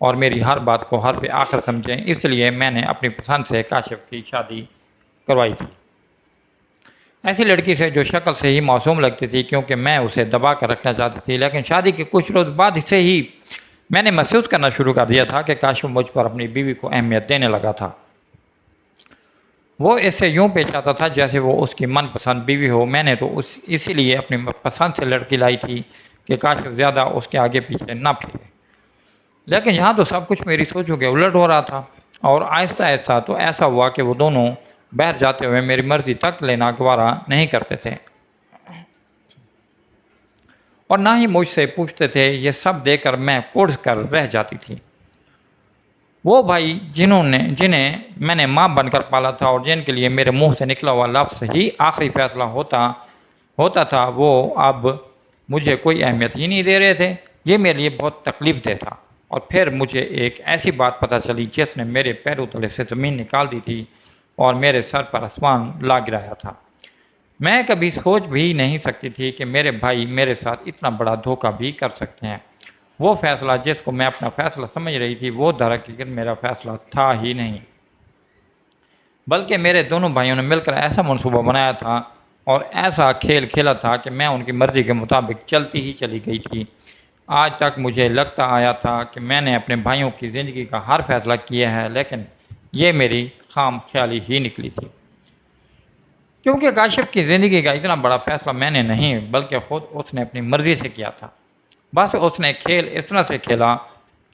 اور میری ہر بات کو حرف آخر سمجھیں، اس لیے میں نے اپنی پسند سے کاشف کی شادی کروائی تھی، ایسی لڑکی سے جو شکل سے ہی معصوم لگتی تھی، کیونکہ میں اسے دبا کر رکھنا چاہتی تھی۔ لیکن شادی کے کچھ روز بعد سے ہی میں نے محسوس کرنا شروع کر دیا تھا کہ کاشف مجھ پر اپنی بیوی کو اہمیت دینے لگا تھا۔ وہ اس سے یوں پیش آتا تھا جیسے وہ اس کی من پسند بیوی ہو۔ میں نے تو اسی لیے اپنی پسند سے لڑکی لائی تھی کہ کاشف زیادہ اس کے آگے پیچھے نہ پھرے، لیکن یہاں تو سب کچھ میری سوچوں کے الٹ ہو رہا تھا، اور آہستہ آہستہ تو ایسا ہوا کہ وہ دونوں باہر جاتے ہوئے میری مرضی تک لینا گوارا نہیں کرتے تھے، اور نہ ہی مجھ سے پوچھتے تھے۔ یہ سب دیکھ کر میں کڑھ کر رہ جاتی تھی۔ وہ بھائی جنہیں میں نے ماں بن کر پالا تھا اور جن کے لیے میرے منہ سے نکلا ہوا لفظ ہی آخری فیصلہ ہوتا تھا، وہ اب مجھے کوئی اہمیت ہی نہیں دے رہے تھے۔ یہ میرے لیے بہت تکلیف دہ تھا۔ اور پھر مجھے ایک ایسی بات پتہ چلی جس نے میرے پیروں تلے سے زمین نکال دی تھی اور میرے سر پر آسمان لا گرایا تھا۔ میں کبھی سوچ بھی نہیں سکتی تھی کہ میرے بھائی میرے ساتھ اتنا بڑا دھوکہ بھی کر سکتے ہیں۔ وہ فیصلہ جس کو میں اپنا فیصلہ سمجھ رہی تھی، وہ در حقیقت میرا فیصلہ تھا ہی نہیں، بلکہ میرے دونوں بھائیوں نے مل کر ایسا منصوبہ بنایا تھا اور ایسا کھیل کھیلا تھا کہ میں ان کی مرضی کے مطابق چلتی ہی چلی گئی تھی۔ آج تک مجھے لگتا آیا تھا کہ میں نے اپنے بھائیوں کی زندگی کا ہر فیصلہ کیا ہے، لیکن یہ میری خام خیالی ہی نکلی تھی، کیونکہ کاشف کی زندگی کا اتنا بڑا فیصلہ میں نے نہیں بلکہ خود اس نے اپنی مرضی سے کیا تھا۔ بس اس نے کھیل اس طرح سے کھیلا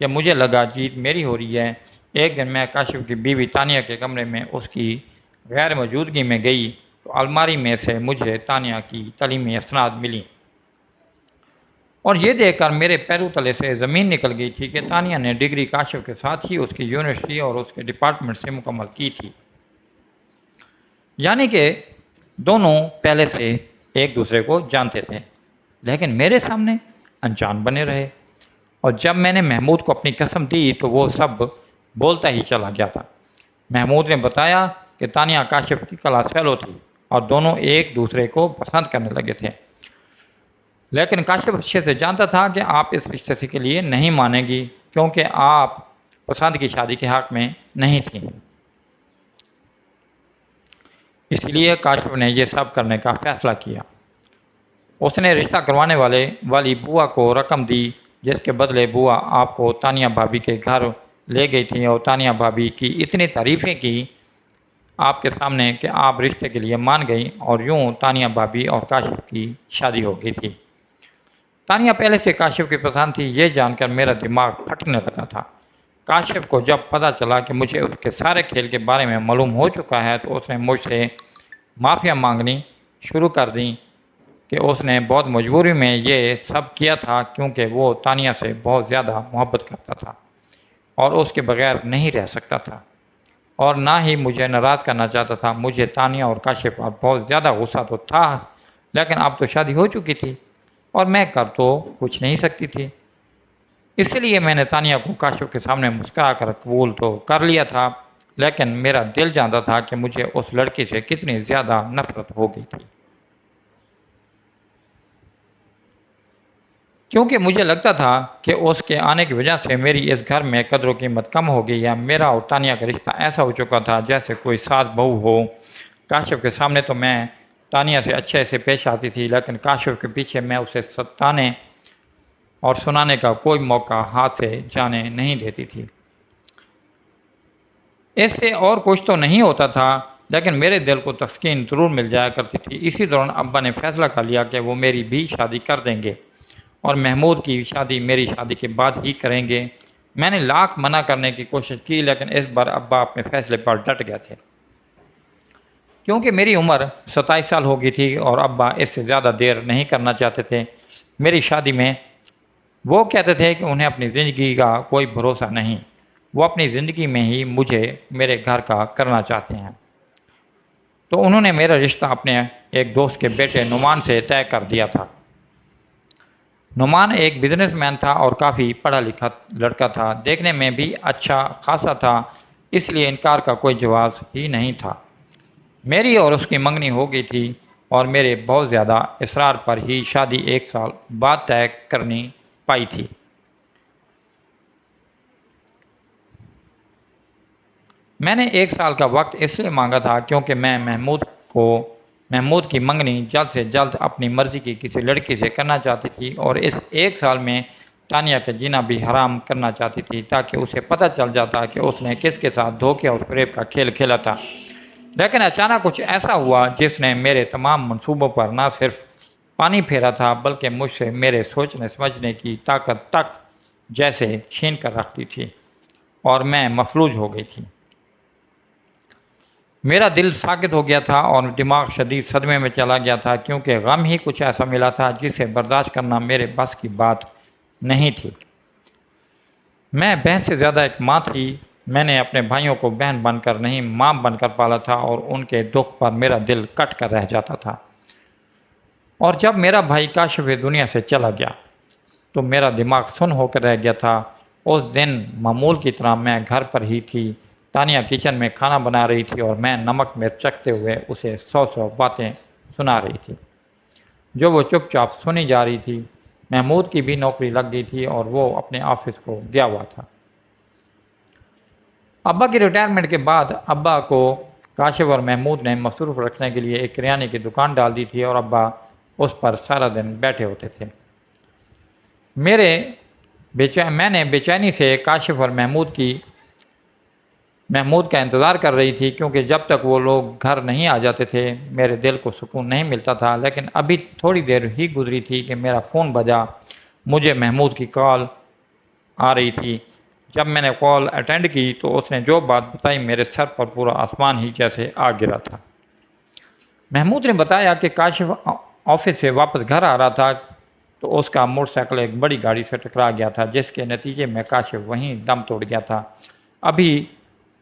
کہ مجھے لگا جیت میری ہو رہی ہے۔ ایک دن میں کاشف کی بیوی تانیہ کے کمرے میں اس کی غیر موجودگی میں گئی تو الماری میں سے مجھے تانیہ کی تعلیمی اسناد ملی، اور یہ دیکھ کر میرے پیروں تلے سے زمین نکل گئی تھی کہ تانیہ نے ڈگری کاشف کے ساتھ ہی اس کی یونیورسٹی اور اس کے ڈپارٹمنٹ سے مکمل کی تھی، یعنی کہ دونوں پہلے سے ایک دوسرے کو جانتے تھے، لیکن میرے سامنے انجان بنے رہے۔ اور جب میں نے محمود کو اپنی قسم دی تو وہ سب بولتا ہی چلا گیا تھا۔ محمود نے بتایا کہ تانیہ کاشف کی کلاس فیلو تھی اور دونوں ایک دوسرے کو پسند کرنے لگے تھے، لیکن کاشف اچھے سے جانتا تھا کہ آپ اس رشتے کے لیے نہیں مانیں گی، کیونکہ آپ پسند کی شادی کے حق میں نہیں تھیں۔ اس لیے کاشف نے یہ سب کرنے کا فیصلہ کیا۔ اس نے رشتہ کروانے والی بوا کو رقم دی، جس کے بدلے بوا آپ کو تانیہ بھابھی کے گھر لے گئی تھی اور تانیہ بھابھی کی اتنی تعریفیں کی آپ کے سامنے کہ آپ رشتے کے لیے مان گئی، اور یوں تانیہ بھابھی اور کاشف کی شادی ہو گئی تھی۔ تانیہ پہلے سے کاشف کی پسند تھی، یہ جان کر میرا دماغ پھٹنے لگا تھا۔ کاشف کو جب پتہ چلا کہ مجھے اس کے سارے کھیل کے بارے میں معلوم ہو چکا ہے تو اس نے مجھ سے معافیاں مانگنی شروع کر دیں کہ اس نے بہت مجبوری میں یہ سب کیا تھا، کیونکہ وہ تانیہ سے بہت زیادہ محبت کرتا تھا اور اس کے بغیر نہیں رہ سکتا تھا، اور نہ ہی مجھے ناراض کرنا چاہتا تھا۔ مجھے تانیہ اور کاشف پر بہت زیادہ غصہ تو تھا، لیکن اب تو شادی ہو چکی تھی اور میں کر تو کچھ نہیں سکتی تھی۔ اس لیے میں نے تانیہ کو کاشف کے سامنے مسکرا کر قبول تو کر لیا تھا، لیکن میرا دل جانتا تھا کہ مجھے اس لڑکی سے کتنی زیادہ نفرت ہو گئی تھی، کیونکہ مجھے لگتا تھا کہ اس کے آنے کی وجہ سے میری اس گھر میں قدر و قیمت کم ہو گئی ہے۔ میرا اور تانیہ کا رشتہ ایسا ہو چکا تھا جیسے کوئی ساس بہو ہو۔ کاشف کے سامنے تو میں تانیہ سے اچھے سے پیش آتی تھی، لیکن کاشف کے پیچھے میں اسے ستانے اور سنانے کا کوئی موقع ہاتھ سے جانے نہیں دیتی تھی۔ اس سے اور کچھ تو نہیں ہوتا تھا، لیکن میرے دل کو تسکین ضرور مل جایا کرتی تھی۔ اسی دوران ابا نے فیصلہ کر لیا کہ وہ میری بھی شادی کر دیں گے اور محمود کی شادی میری شادی کے بعد ہی کریں گے۔ میں نے لاکھ منع کرنے کی کوشش کی، لیکن اس بار ابا اپنے فیصلے پر ڈٹ گئے تھے، کیونکہ میری عمر 27 سال ہو گئی تھی اور ابا اس سے زیادہ دیر نہیں کرنا چاہتے تھے میری شادی میں۔ وہ کہتے تھے کہ انہیں اپنی زندگی کا کوئی بھروسہ نہیں، وہ اپنی زندگی میں ہی مجھے میرے گھر کا کرنا چاہتے ہیں۔ تو انہوں نے میرا رشتہ اپنے ایک دوست کے بیٹے نعمان سے طے کر دیا تھا۔ نعمان ایک بزنس مین تھا اور کافی پڑھا لکھا لڑکا تھا، دیکھنے میں بھی اچھا خاصا تھا، اس لیے انکار کا کوئی جواز ہی نہیں تھا۔ میری اور اس کی منگنی ہو گئی تھی اور میرے بہت زیادہ اصرار پر ہی شادی 1 سال بعد طے کرنی پائی تھی۔ میں نے 1 سال کا وقت اس لیے مانگا تھا کیونکہ میں محمود کی منگنی جلد سے جلد اپنی مرضی کی کسی لڑکی سے کرنا چاہتی تھی، اور اس 1 سال میں تانیہ کا جینا بھی حرام کرنا چاہتی تھی تاکہ اسے پتہ چل جاتا کہ اس نے کس کے ساتھ دھوکے اور فریب کا کھیل کھیلا تھا۔ لیکن اچانک کچھ ایسا ہوا جس نے میرے تمام منصوبوں پر نہ صرف پانی پھیرا تھا بلکہ مجھ سے میرے سوچنے سمجھنے کی طاقت تک جیسے چھین کر رکھتی تھی، اور میں مفلوج ہو گئی تھی۔ میرا دل ساکت ہو گیا تھا اور دماغ شدید صدمے میں چلا گیا تھا، کیونکہ غم ہی کچھ ایسا ملا تھا جسے برداشت کرنا میرے بس کی بات نہیں تھی۔ میں بہن سے زیادہ ایک ماں تھی۔ میں نے اپنے بھائیوں کو بہن بن کر نہیں ماں بن کر پالا تھا، اور ان کے دکھ پر میرا دل کٹ کر رہ جاتا تھا۔ اور جب میرا بھائی کاشف دنیا سے چلا گیا تو میرا دماغ سن ہو کر رہ گیا تھا۔ اس دن معمول کی طرح میں گھر پر ہی تھی۔ تانیہ کچن میں کھانا بنا رہی تھی اور میں نمک مرچ چکھتے ہوئے اسے 100 باتیں سنا رہی تھی جو وہ چپ چاپ سنی جا رہی تھی۔ محمود کی بھی نوکری لگ گئی تھی اور وہ اپنے آفس کو گیا ہوا تھا۔ ابا کی ریٹائرمنٹ کے بعد ابا کو کاشف اور محمود نے مصروف رکھنے کے لیے ایک کریانے کی دکان ڈال دی تھی، اور ابا اس پر سارا دن بیٹھے ہوتے تھے۔ میں نے بے چینی سے کاشف اور محمود کا انتظار کر رہی تھی، کیونکہ جب تک وہ لوگ گھر نہیں آ جاتے تھے میرے دل کو سکون نہیں ملتا تھا۔ لیکن ابھی تھوڑی دیر ہی گزری تھی کہ میرا فون بجا۔ مجھے محمود کی کال آ رہی تھی۔ جب میں نے کال اٹینڈ کی تو اس نے جو بات بتائی میرے سر پر پورا آسمان ہی جیسے آ گرا تھا۔ محمود نے بتایا کہ کاشف آفس سے واپس گھر آ رہا تھا تو اس کا موٹر سائیکل ایک بڑی گاڑی سے ٹکرا گیا تھا، جس کے نتیجے میں کاشف وہیں دم توڑ گیا تھا۔ ابھی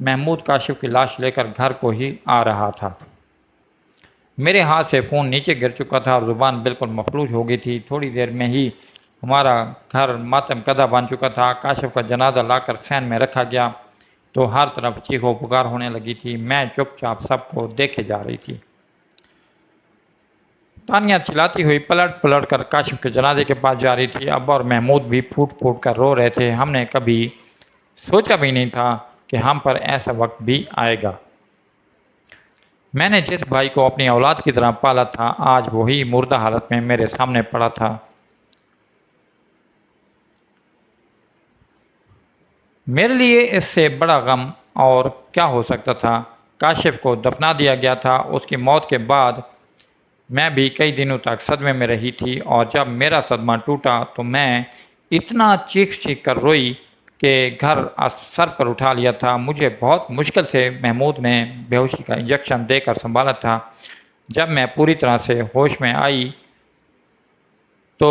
محمود کاشف کی لاش لے کر گھر کو ہی آ رہا تھا۔ میرے ہاتھ سے فون نیچے گر چکا تھا اور زبان بالکل مفلوج ہو گئی تھی۔ تھوڑی دیر میں ہی ہمارا گھر ماتم کدہ بن چکا تھا۔ کاشف کا جنازہ لا کر سین میں رکھا گیا تو ہر طرف چیخ و پکار ہونے لگی تھی۔ میں چپ چاپ سب کو دیکھے جا رہی تھی۔ تانیہ چلاتی ہوئی پلٹ پلٹ کر کاشف کے جنازے کے پاس جا رہی تھی۔ ابا اور محمود بھی پھوٹ پھوٹ کر رو رہے تھے۔ ہم نے کبھی سوچا بھی نہیں تھا کہ ہم پر ایسا وقت بھی آئے گا۔ میں نے جس بھائی کو اپنی اولاد کی طرح پالا تھا آج وہی مردہ حالت میں میرے سامنے پڑا تھا۔ میرے لیے اس سے بڑا غم اور کیا ہو سکتا تھا۔ کاشف کو دفنا دیا گیا تھا۔ اس کی موت کے بعد میں بھی کئی دنوں تک صدمے میں رہی تھی، اور جب میرا صدمہ ٹوٹا تو میں اتنا چیخ چیخ کر روئی کہ گھر سر پر اٹھا لیا تھا۔ مجھے بہت مشکل سے محمود نے بے ہوشی کا انجیکشن دے کر سنبھالا تھا۔ جب میں پوری طرح سے ہوش میں آئی تو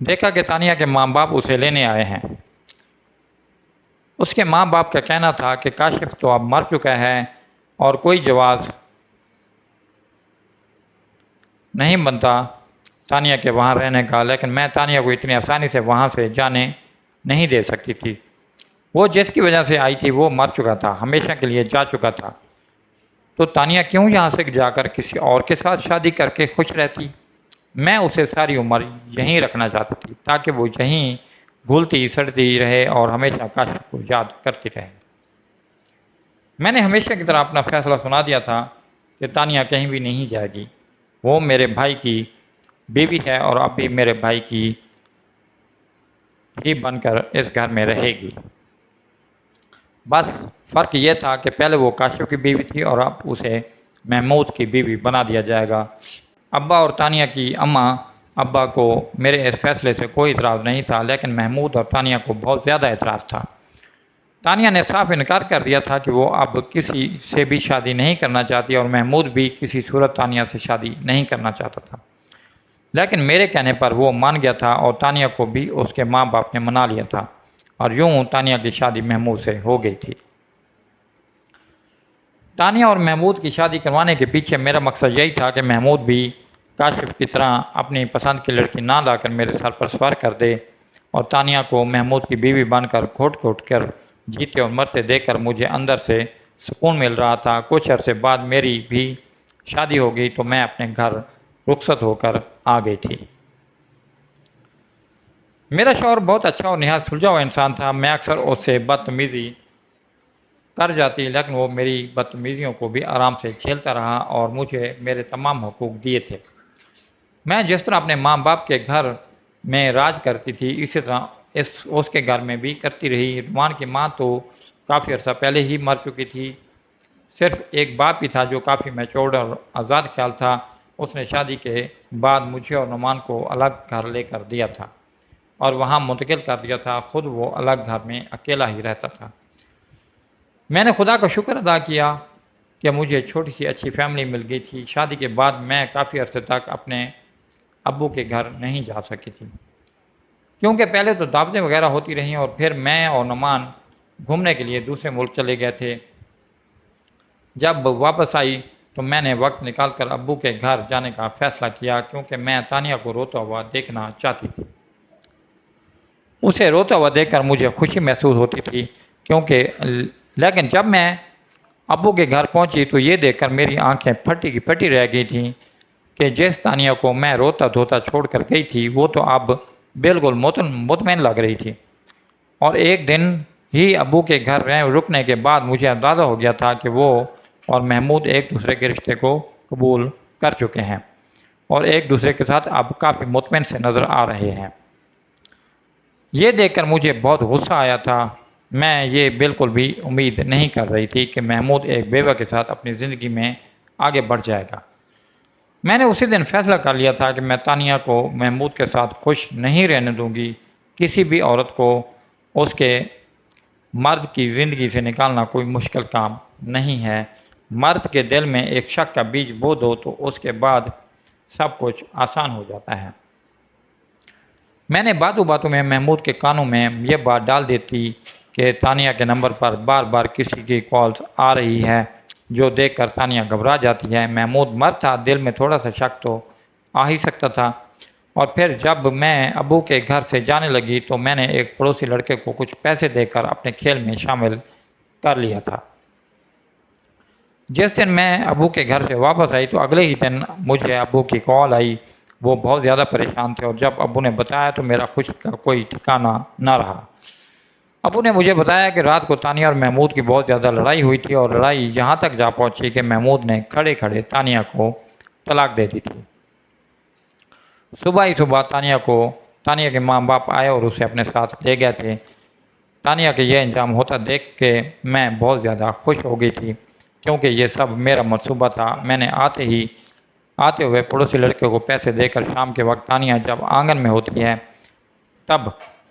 دیکھا کہ تانیہ کے ماں باپ اسے لینے آئے ہیں۔ اس کے ماں باپ کا کہنا تھا کہ کاشف تو اب مر چکا ہے اور کوئی جواز نہیں بنتا تانیہ کے وہاں رہنے کا، لیکن میں تانیہ کو اتنی آسانی سے وہاں سے جانے نہیں دے سکتی تھی۔ وہ جس کی وجہ سے آئی تھی وہ مر چکا تھا، ہمیشہ کے لیے جا چکا تھا۔ تو تانیہ کیوں یہاں سے جا کر کسی اور کے ساتھ شادی کر کے خوش رہتی؟ میں اسے ساری عمر یہیں رکھنا چاہتی تھی تاکہ وہ یہیں گھلتی سڑتی رہے اور ہمیشہ کاشف کو یاد کرتی رہے۔ میں نے ہمیشہ کی طرح اپنا فیصلہ سنا دیا تھا کہ تانیہ کہیں بھی نہیں جائے گی۔ وہ میرے بھائی کی بیوی ہے اور اب بھی میرے بھائی کی ہی بن کر اس گھر میں رہے گی۔ بس فرق یہ تھا کہ پہلے وہ کاشف کی بیوی تھی اور اب اسے محمود کی بیوی بنا دیا جائے گا۔ ابا اور تانیہ کی اماں ابا کو میرے اس فیصلے سے کوئی اعتراض نہیں تھا، لیکن محمود اور تانیہ کو بہت زیادہ اعتراض تھا۔ تانیہ نے صاف انکار کر دیا تھا کہ وہ اب کسی سے بھی شادی نہیں کرنا چاہتی، اور محمود بھی کسی صورت تانیہ سے شادی نہیں کرنا چاہتا تھا۔ لیکن میرے کہنے پر وہ مان گیا تھا اور تانیہ کو بھی اس کے ماں باپ نے منا لیا تھا، اور یوں تانیہ کی شادی محمود سے ہو گئی تھی۔ تانیہ اور محمود کی شادی کروانے کے پیچھے میرا مقصد یہی تھا کہ محمود بھی کاشف کی طرح اپنی پسند کی لڑکی نہ لا کر میرے سر پر سوار کر دے، اور تانیہ کو محمود کی بیوی بن کر گھٹ گھٹ کر جیتے اور مرتے دیکھ کر مجھے اندر سے سکون مل رہا تھا۔ کچھ عرصے بعد میری بھی شادی ہو گئی تو میں اپنے گھر رخصت ہو کر آ گئی تھی۔ میرا شوہر بہت اچھا اور نہایت سلجھا ہوا انسان تھا. میں اکثر اس سے بدتمیزی کر جاتی لیکن وہ میری بدتمیزیوں کو بھی آرام سے جھیلتا رہا اور مجھے میرے تمام حقوق دیے تھے. میں جس طرح اپنے ماں باپ کے گھر میں راج کرتی تھی اسی طرح اس کے گھر میں بھی کرتی رہی. رومان کی ماں تو کافی عرصہ پہلے ہی مر چکی تھی. صرف ایک باپ ہی تھا جو کافی میچورڈ اور آزاد خیال تھا. اس نے شادی کے بعد مجھے اور نعمان کو الگ گھر لے کر دیا تھا اور وہاں منتقل کر دیا تھا. خود وہ الگ گھر میں اکیلا ہی رہتا تھا. میں نے خدا کا شکر ادا کیا کہ مجھے چھوٹی سی اچھی فیملی مل گئی تھی. شادی کے بعد میں کافی عرصے تک اپنے ابو کے گھر نہیں جا سکی تھی کیونکہ پہلے تو دعوتیں وغیرہ ہوتی رہیں اور پھر میں اور نعمان گھومنے کے لیے دوسرے ملک چلے گئے تھے. جب واپس آئی تو میں نے وقت نکال کر ابو کے گھر جانے کا فیصلہ کیا کیونکہ میں تانیہ کو روتا ہوا دیکھنا چاہتی تھی. اسے روتا ہوا دیکھ کر مجھے خوشی محسوس ہوتی تھی لیکن جب میں ابو کے گھر پہنچی تو یہ دیکھ کر میری آنکھیں پھٹی کی پھٹی رہ گئی تھیں کہ جس تانیہ کو میں روتا دھوتا چھوڑ کر گئی تھی وہ تو اب بالکل مطمئن لگ رہی تھی. اور ایک دن ہی ابو کے گھر رکنے کے بعد مجھے اندازہ ہو گیا تھا کہ وہ اور محمود ایک دوسرے کے رشتے کو قبول کر چکے ہیں اور ایک دوسرے کے ساتھ اب کافی مطمئن سے نظر آ رہے ہیں. یہ دیکھ کر مجھے بہت غصہ آیا تھا. میں یہ بالکل بھی امید نہیں کر رہی تھی کہ محمود ایک بیوہ کے ساتھ اپنی زندگی میں آگے بڑھ جائے گا. میں نے اسی دن فیصلہ کر لیا تھا کہ میں تانیہ کو محمود کے ساتھ خوش نہیں رہنے دوں گی. کسی بھی عورت کو اس کے مرد کی زندگی سے نکالنا کوئی مشکل کام نہیں ہے. مرد کے دل میں ایک شک کا بیج بو دو تو اس کے بعد سب کچھ آسان ہو جاتا ہے. میں نے باتوں باتوں میں محمود کے کانوں میں یہ بات ڈال دیتی کہ تانیہ کے نمبر پر بار بار کسی کی کالز آ رہی ہے جو دیکھ کر تانیہ گھبرا جاتی ہے. محمود مرد تھا, دل میں تھوڑا سا شک تو آ ہی سکتا تھا. اور پھر جب میں ابو کے گھر سے جانے لگی تو میں نے ایک پڑوسی لڑکے کو کچھ پیسے دے کر اپنے کھیل میں شامل کر لیا تھا. جس دن میں ابو کے گھر سے واپس آئی تو اگلے ہی دن مجھے ابو کی کال آئی. وہ بہت زیادہ پریشان تھے اور جب ابو نے بتایا تو میرا خوشی کا کوئی ٹھکانہ نہ رہا. ابو نے مجھے بتایا کہ رات کو تانیہ اور محمود کی بہت زیادہ لڑائی ہوئی تھی اور لڑائی یہاں تک جا پہنچی کہ محمود نے کھڑے کھڑے تانیہ کو طلاق دے دی تھی. صبح ہی صبح تانیہ کے ماں باپ آئے اور اسے اپنے ساتھ لے گئے تھے. تانیہ کے یہ انجام ہوتا دیکھ کے میں بہت زیادہ خوش ہو گئی تھی کیونکہ یہ سب میرا منصوبہ تھا. میں نے آتے ہوئے پڑوسی لڑکے کو پیسے دے کر شام کے وقت تانیہ جب آنگن میں ہوتی ہے تب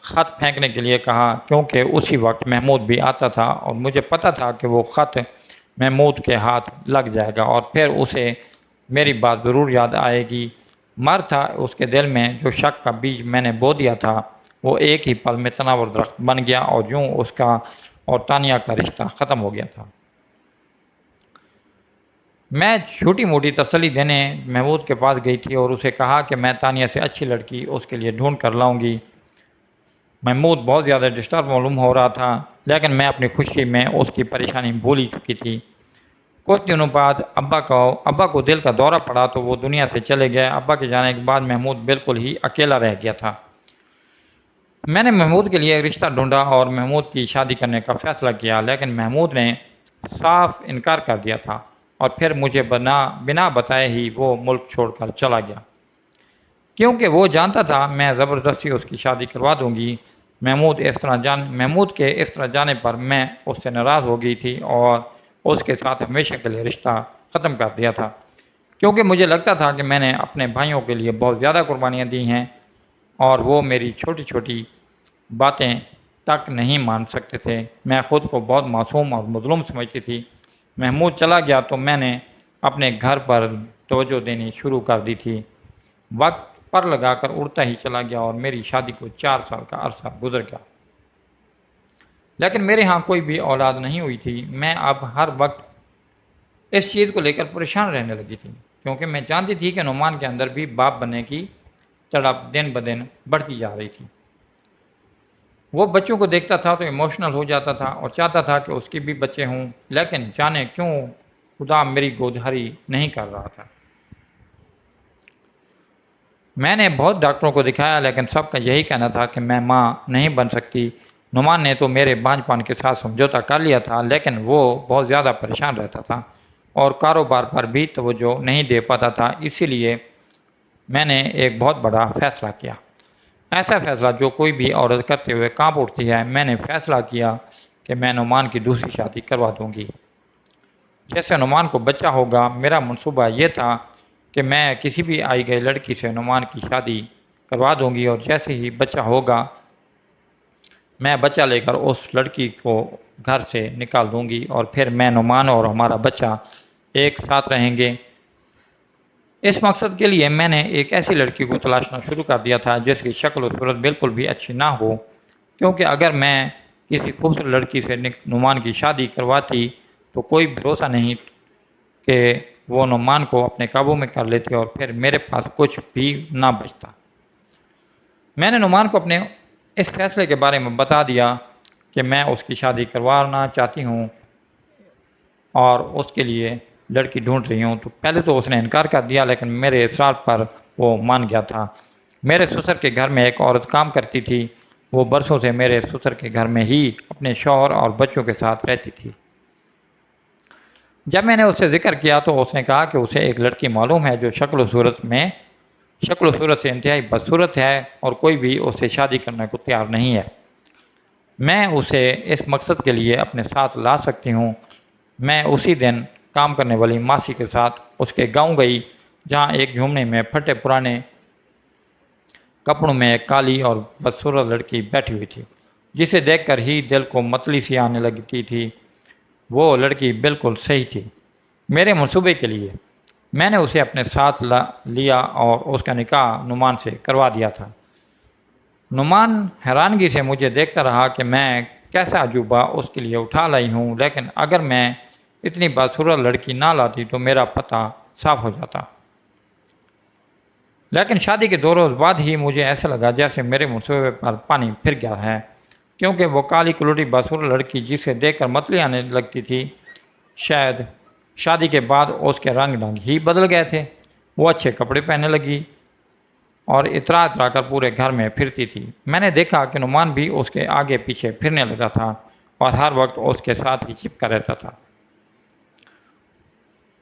خط پھینکنے کے لیے کہا کیونکہ اسی وقت محمود بھی آتا تھا اور مجھے پتہ تھا کہ وہ خط محمود کے ہاتھ لگ جائے گا اور پھر اسے میری بات ضرور یاد آئے گی. مر تھا اس کے دل میں جو شک کا بیج میں نے بو دیا تھا وہ ایک ہی پل میں تناور درخت بن گیا اور یوں اس کا اور تانیہ کا رشتہ ختم ہو گیا تھا. میں چھوٹی موٹی تسلی دینے محمود کے پاس گئی تھی اور اسے کہا کہ میں تانیہ سے اچھی لڑکی اس کے لیے ڈھونڈ کر لاؤں گی. محمود بہت زیادہ ڈسٹرب معلوم ہو رہا تھا لیکن میں اپنی خوشی میں اس کی پریشانی بھول ہی چکی تھی. کچھ دنوں بعد ابا کو دل کا دورہ پڑا تو وہ دنیا سے چلے گئے. ابا کے جانے کے بعد محمود بالکل ہی اکیلا رہ گیا تھا. میں نے محمود کے لیے ایک رشتہ ڈھونڈا اور محمود کی شادی کرنے کا فیصلہ کیا لیکن محمود نے صاف انکار کر دیا تھا اور پھر مجھے بنا بتائے ہی وہ ملک چھوڑ کر چلا گیا کیونکہ وہ جانتا تھا میں زبردستی اس کی شادی کروا دوں گی. محمود کے اس طرح جانے پر میں اس سے ناراض ہو گئی تھی اور اس کے ساتھ ہمیشہ کے لیے رشتہ ختم کر دیا تھا کیونکہ مجھے لگتا تھا کہ میں نے اپنے بھائیوں کے لیے بہت زیادہ قربانیاں دی ہیں اور وہ میری چھوٹی چھوٹی باتیں تک نہیں مان سکتے تھے. میں خود کو بہت معصوم اور مظلوم سمجھتی تھی. محمود چلا گیا تو میں نے اپنے گھر پر توجہ دینی شروع کر دی تھی. وقت پر لگا کر اڑتا ہی چلا گیا اور میری شادی کو 4 سال کا عرصہ گزر گیا لیکن میرے ہاں کوئی بھی اولاد نہیں ہوئی تھی. میں اب ہر وقت اس چیز کو لے کر پریشان رہنے لگی تھی کیونکہ میں جانتی تھی کہ نعمان کے اندر بھی باپ بننے کی تڑپ دن بدن بڑھتی جا رہی تھی. وہ بچوں کو دیکھتا تھا تو ایموشنل ہو جاتا تھا اور چاہتا تھا کہ اس کی بھی بچے ہوں لیکن جانے کیوں خدا میری گود ہری نہیں کر رہا تھا. میں نے بہت ڈاکٹروں کو دکھایا لیکن سب کا یہی کہنا تھا کہ میں ماں نہیں بن سکتی۔ نعمان نے تو میرے بانجھ پان کے ساتھ سمجھوتا کر لیا تھا لیکن وہ بہت زیادہ پریشان رہتا تھا اور کاروبار پر بھی توجہ نہیں دے پاتا تھا، اسی لیے میں نے ایک بہت بڑا فیصلہ کیا، ایسا فیصلہ جو کوئی بھی عورت کرتے ہوئے کانپ اٹھتی ہے۔ میں نے فیصلہ کیا کہ میں نعمان کی دوسری شادی کروا دوں گی۔ جیسے نعمان کو بچہ ہوگا، میرا منصوبہ یہ تھا کہ میں کسی بھی آئی گئی لڑکی سے نعمان کی شادی کروا دوں گی اور جیسے ہی بچہ ہوگا میں بچہ لے کر اس لڑکی کو گھر سے نکال دوں گی اور پھر میں نعمان اور ہمارا بچہ ایک ساتھ رہیں گے۔ اس مقصد کے لیے میں نے ایک ایسی لڑکی کو تلاشنا شروع کر دیا تھا جس کی شکل و صورت بالکل بھی اچھی نہ ہو، کیونکہ اگر میں کسی خوبصورت لڑکی سے نعمان کی شادی کرواتی تو کوئی بھروسہ نہیں کہ وہ نعمان کو اپنے قابو میں کر لیتی اور پھر میرے پاس کچھ بھی نہ بچتا۔ میں نے نعمان کو اپنے اس فیصلے کے بارے میں بتا دیا کہ میں اس کی شادی کروانا چاہتی ہوں اور اس کے لیے لڑکی ڈھونڈ رہی ہوں، تو پہلے تو اس نے انکار کر دیا لیکن میرے اصرار پر وہ مان گیا تھا۔ میرے سسر کے گھر میں ایک عورت کام کرتی تھی، وہ برسوں سے میرے سسر کے گھر میں ہی اپنے شوہر اور بچوں کے ساتھ رہتی تھی۔ جب میں نے اس سے ذکر کیا تو اس نے کہا کہ اسے ایک لڑکی معلوم ہے جو شکل و صورت سے انتہائی بدصورت ہے اور کوئی بھی اس سے شادی کرنے کو تیار نہیں ہے۔ میں اسے اس مقصد کے لیے اپنے ساتھ لا سکتی ہوں۔ میں اسی دن کام کرنے والی ماسی کے ساتھ اس کے گاؤں گئی جہاں ایک جھونپڑی میں پھٹے پرانے کپڑوں میں ایک کالی اور بدصورت لڑکی بیٹھی ہوئی تھی، جسے دیکھ کر ہی دل کو متلی سی آنے لگتی تھی۔ وہ لڑکی بالکل صحیح تھی میرے منصوبے کے لیے۔ میں نے اسے اپنے ساتھ لیا اور اس کا نکاح نعمان سے کروا دیا تھا۔ نعمان حیرانگی سے مجھے دیکھتا رہا کہ میں کیسا عجوبہ اس کے لیے اٹھا لائی ہوں، لیکن اگر میں اتنی بدصورت لڑکی نہ لاتی تو میرا پتہ صاف ہو جاتا۔ لیکن شادی کے 2 روز بعد ہی مجھے ایسا لگا جیسے میرے منصوبے پر پانی پھر گیا ہے، کیونکہ وہ کالی کلوٹی بدصورت لڑکی جسے دیکھ کر متلی آنے لگتی تھی، شاید شادی کے بعد اس کے رنگ ہی بدل گئے تھے۔ وہ اچھے کپڑے پہننے لگی اور اترا کر پورے گھر میں پھرتی تھی۔ میں نے دیکھا کہ نعمان بھی اس کے آگے پیچھے پھرنے لگا تھا اور ہر وقت اس کے ساتھ ہی چپکا رہتا تھا۔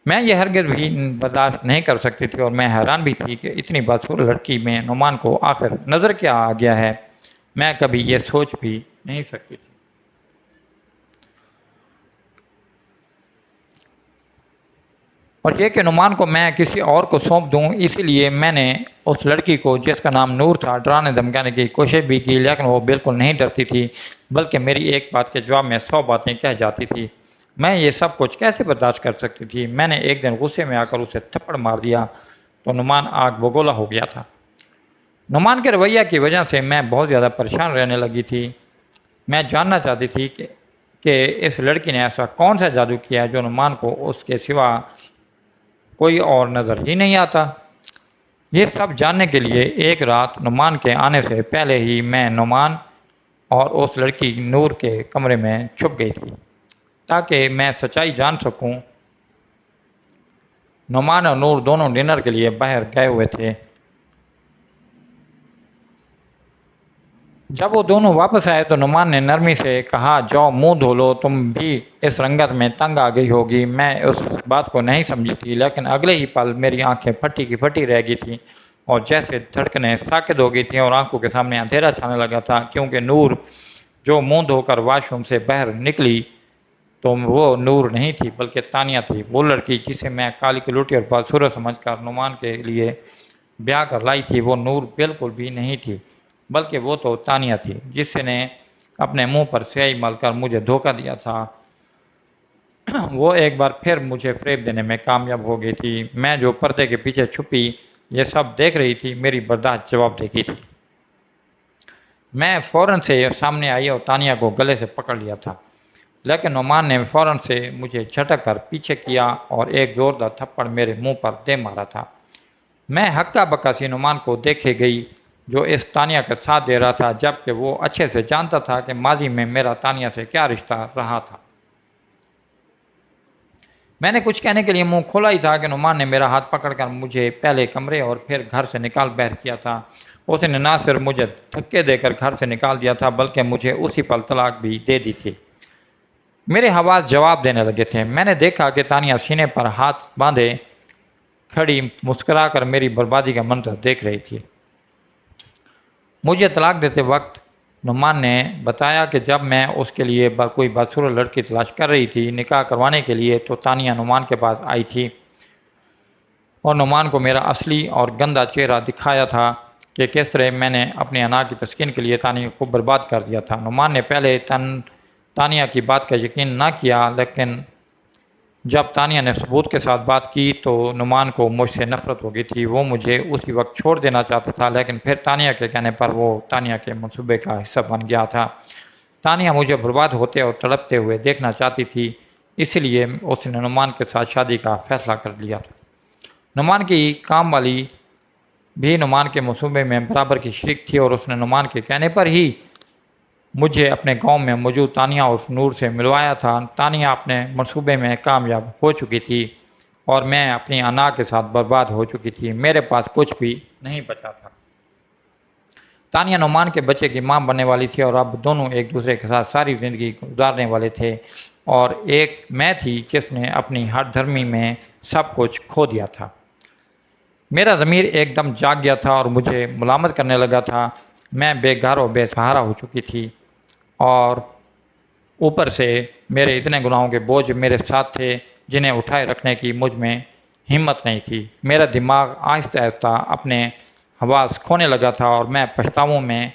میں یہ ہرگز بھی برداشت نہیں کر سکتی تھی اور میں حیران بھی تھی کہ اتنی بدصورت لڑکی میں نعمان کو آخر نظر کیا آ گیا ہے، میں کبھی یہ سوچ بھی نہیں سکتی تھی۔ اور یہ کہ نعمان کو میں کسی اور کو سونپ دوں، اسی لیے میں نے اس لڑکی کو جس کا نام نور تھا ڈرانے دھمکانے کی کوشش بھی کی، لیکن وہ بالکل نہیں ڈرتی تھی بلکہ میری ایک بات کے جواب میں 100 باتیں کہہ جاتی تھی۔ میں یہ سب کچھ کیسے برداشت کر سکتی تھی؟ میں نے ایک دن غصے میں آ کر اسے تھپڑ مار دیا تو نعمان آگ بگولا ہو گیا تھا۔ نعمان کے رویہ کی وجہ سے میں بہت زیادہ پریشان رہنے لگی تھی۔ میں جاننا چاہتی تھی کہ اس لڑکی نے ایسا کون سا جادو کیا ہے جو نعمان کو اس کے سوا کوئی اور نظر ہی نہیں آتا۔ یہ سب جاننے کے لیے ایک رات نعمان کے آنے سے پہلے ہی میں نعمان اور اس لڑکی نور کے کمرے میں چھپ گئی تھی تاکہ میں سچائی جان سکوں۔ نعمان اور نور دونوں ڈنر کے لیے باہر گئے ہوئے تھے۔ جب وہ دونوں واپس آئے تو نعمان نے نرمی سے کہا، جاؤ منہ دھو لو، تم بھی اس رنگت میں تنگ آ گئی ہوگی۔ میں اس بات کو نہیں سمجھی تھی لیکن اگلے ہی پل میری آنکھیں پھٹی کی پھٹی رہ گئی تھیں اور جیسے دھڑکنیں ساکت ہو گئی تھیں اور آنکھوں کے سامنے اندھیرا چھانے لگا تھا، کیونکہ نور جو منہ دھو کر واش روم سے باہر نکلی تو وہ نور نہیں تھی بلکہ تانیہ تھی، وہ لڑکی جسے میں کالی کلوٹی اور بدصورت سمجھ کر نعمان کے لیے بیاہ کر لائی تھی۔ وہ نور بالکل بھی نہیں تھی بلکہ وہ تو تانیہ تھی جس نے اپنے منہ پر سیاہی مل کر مجھے دھوکہ دیا تھا۔ وہ ایک بار پھر مجھے فریب دینے میں کامیاب ہو گئی تھی۔ میں جو پردے کے پیچھے چھپی یہ سب دیکھ رہی تھی، میری برداشت جواب دے گی تھی۔ میں فوراً سے سامنے آئی اور تانیہ کو گلے سے پکڑ لیا تھا، لیکن نعمان نے فوراً سے مجھے جھٹک کر پیچھے کیا اور ایک زوردار تھپڑ میرے منہ پر دے مارا تھا۔ میں ہکا بکا سی نعمان کو دیکھے گئی جو اس تانیہ کا ساتھ دے رہا تھا، جبکہ وہ اچھے سے جانتا تھا کہ ماضی میں میرا تانیہ سے کیا رشتہ رہا تھا۔ میں نے کچھ کہنے کے لیے منہ کھولا ہی تھا کہ نعمان نے میرا ہاتھ پکڑ کر مجھے پہلے کمرے اور پھر گھر سے نکال باہر کیا تھا۔ اس نے نہ صرف مجھے دھکے دے کر گھر سے نکال دیا تھا بلکہ مجھے اسی پل طلاق بھی دے دی تھی۔ میرے حواس جواب دینے لگے تھے۔ میں نے دیکھا کہ تانیہ سینے پر ہاتھ باندھے کھڑی مسکرا کر میری بربادی کا منظر دیکھ رہی تھی۔ مجھے طلاق دیتے وقت نعمان نے بتایا کہ جب میں اس کے لیے کوئی بدصورت لڑکی تلاش کر رہی تھی نکاح کروانے کے لیے تو تانیہ نعمان کے پاس آئی تھی اور نعمان کو میرا اصلی اور گندا چہرہ دکھایا تھا کہ کس طرح میں نے اپنی انا کی تسکین کے لیے تانیہ کو برباد کر دیا تھا۔ نعمان نے پہلے تانیہ کی بات کا یقین نہ کیا، لیکن جب تانیہ نے ثبوت کے ساتھ بات کی تو نعمان کو مجھ سے نفرت ہو گئی تھی۔ وہ مجھے اسی وقت چھوڑ دینا چاہتا تھا، لیکن پھر تانیہ کے کہنے پر وہ تانیہ کے منصوبے کا حصہ بن گیا تھا۔ تانیہ مجھے برباد ہوتے اور تڑپتے ہوئے دیکھنا چاہتی تھی، اس لیے اس نے نعمان کے ساتھ شادی کا فیصلہ کر لیا تھا۔ نعمان کی کام والی بھی نعمان کے منصوبے میں برابر کی شریک تھی اور اس نے نعمان کے کہنے پر ہی مجھے اپنے گاؤں میں موجود تانیہ اور نور سے ملوایا تھا۔ تانیہ اپنے منصوبے میں کامیاب ہو چکی تھی اور میں اپنی انا کے ساتھ برباد ہو چکی تھی۔ میرے پاس کچھ بھی نہیں بچا تھا۔ تانیہ نعمان کے بچے کی ماں بننے والی تھی اور اب دونوں ایک دوسرے کے ساتھ ساری زندگی گزارنے والے تھے، اور ایک میں تھی جس نے اپنی ہر دھرمی میں سب کچھ کھو دیا تھا۔ میرا ضمیر ایک دم جاگ گیا تھا اور مجھے ملامت کرنے لگا تھا۔ میں بے گھر و بے سہارا ہو چکی تھی اور اوپر سے میرے اتنے گناہوں کے بوجھ میرے ساتھ تھے جنہیں اٹھائے رکھنے کی مجھ میں ہمت نہیں تھی۔ میرا دماغ آہستہ آہستہ اپنے حواس کھونے لگا تھا اور میں پچھتاووں میں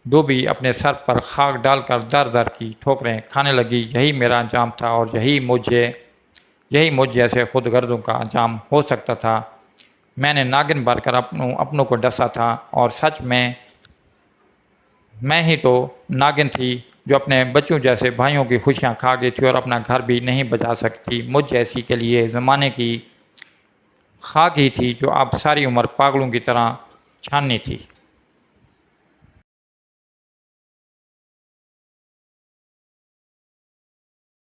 ڈوبی اپنے سر پر خاک ڈال کر در در کی ٹھوکریں کھانے لگی۔ یہی میرا انجام تھا اور یہی مجھ جیسے خود غرضوں کا انجام ہو سکتا تھا۔ میں نے ناگن بھر کر اپنوں کو ڈسا تھا، اور سچ میں ہی تو ناگن تھی جو اپنے بچوں جیسے بھائیوں کی خوشیاں کھا گئی تھی اور اپنا گھر بھی نہیں بچا سکتی۔ مجھ جیسی کے لیے زمانے کی خاک ہی تھی جو اب ساری عمر پاگلوں کی طرح چھاننی تھی۔